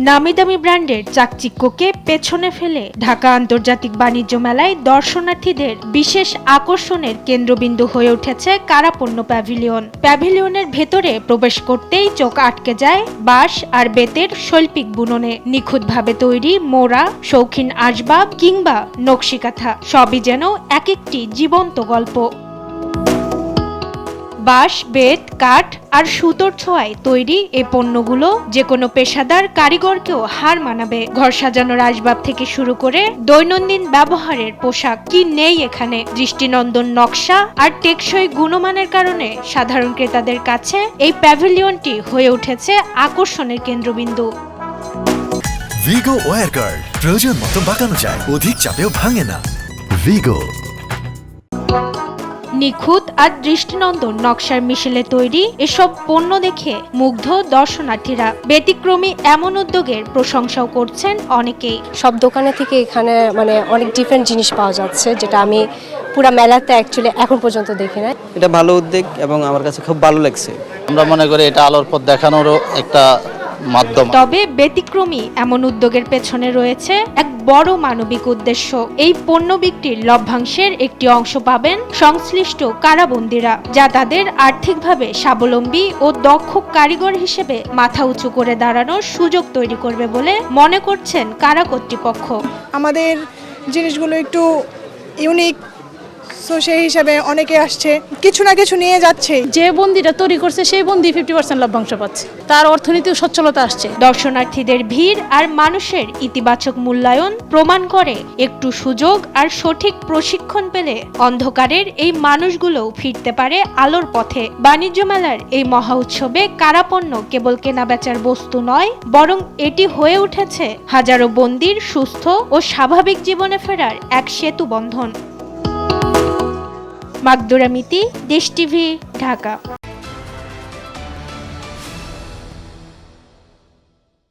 নামিদামি ব্র্যান্ডের চাকচিক্যকে পেছনে ফেলে ঢাকা আন্তর্জাতিক বাণিজ্য মেলায় দর্শনার্থীদের বিশেষ আকর্ষণের কেন্দ্রবিন্দু হয়ে উঠেছে কারাপণ্য প্যাভিলিয়ন। প্যাভিলিয়নের ভেতরে প্রবেশ করতেই চোখ আটকে যায় বাঁশ আর বেতের শৈল্পিক বুননে। নিখুঁতভাবে তৈরি মোড়া, শৌখিন আসবাব কিংবা নকশিকাঁথা, সবই যেন এক একটি জীবন্ত গল্প। বাঁশ, বেত, কাঠ আর সুতোর ছোঁয়ায় তৈরি এই পণ্যগুলো যে কোনো পেশাদার কারিগরকেও হার মানাবে। ঘর সাজানোর আসবাব থেকে শুরু করে দৈনন্দিন ব্যবহারের পোশাক, কি নেই এখানে। দৃষ্টিনন্দন নকশা আর টেকসই গুণমানের কারণে সাধারণ ক্রেতাদের কাছে এই প্যাভিলিয়নটি হয়ে উঠেছে আকর্ষণের কেন্দ্রবিন্দু। ভিগো ওয়্যার গার্ড, প্রয়োজন মতো বাঁকানো যায়, অধিক চাপেও ভাঙে না। ভিগো। নিখুঁত আর দৃষ্টিনন্দন নকশার মিশেলে তৈরি এসব পণ্য দেখে মুগ্ধ দর্শনার্থীরা। ব্যতিক্রমী এমন উদ্যোগের প্রশংসাও করছেন অনেকেই। সব দোকানে থেকে এখানে অনেক ডিফারেন্ট জিনিস পাওয়া যাচ্ছে, যেটা আমি পুরো মেলাতে অ্যাকচুয়ালি এখন পর্যন্ত দেখি না। এটা ভালো উদ্যোগ এবং আমার কাছে খুব ভালো লাগছে। আমরা মনে করি এটা আলোর পথ দেখানোরও একটা মাধ্যম। তবে ব্যতিক্রমী এমন উদ্যোগের পেছনে রয়েছে এক বড় মানবিক উদ্দেশ্য। এই পণ্য বিক্রির লভ্যাংশের একটি অংশ পাবেন সংশ্লিষ্ট কারাবন্দীরা, যা তাদের আর্থিকভাবে স্বাবলম্বী ও দক্ষ কারিগর হিসেবে মাথা উঁচু করে দাঁড়ানোর সুযোগ তৈরি করবে বলে মনে করছেন কারা কর্তৃপক্ষ। আমাদের জিনিসগুলো একটু ইউনিক, সো সেই হিসাবে অনেকে আসছে, কিছু না কিছু নিয়ে যাচ্ছে। যে বন্দিটা তৈরি করছে সেই বন্দি 50% লভ্যাংশ পাচ্ছে, তার অর্থনীতি সচ্ছলতা আসছে। দর্শনার্থীদের ভিড় আর মানুষের ইতিবাচক মূল্যায়ন প্রমাণ করে একটু সুযোগ আর সঠিক প্রশিক্ষণ পেলে অন্ধকারের এই মানুষগুলোও ফিরতে পারে আলোর পথে। বাণিজ্য মেলার এই মহা উৎসবে কারাপণ্য কেবল কেনাবেচার বস্তু নয়, বরং এটি হয়ে উঠেছে হাজারো বন্দির সুস্থ ও স্বাভাবিক জীবনে ফেরার এক সেতু বন্ধন। মাকদুরা মিতি, দেশ টিভি, ঢাকা।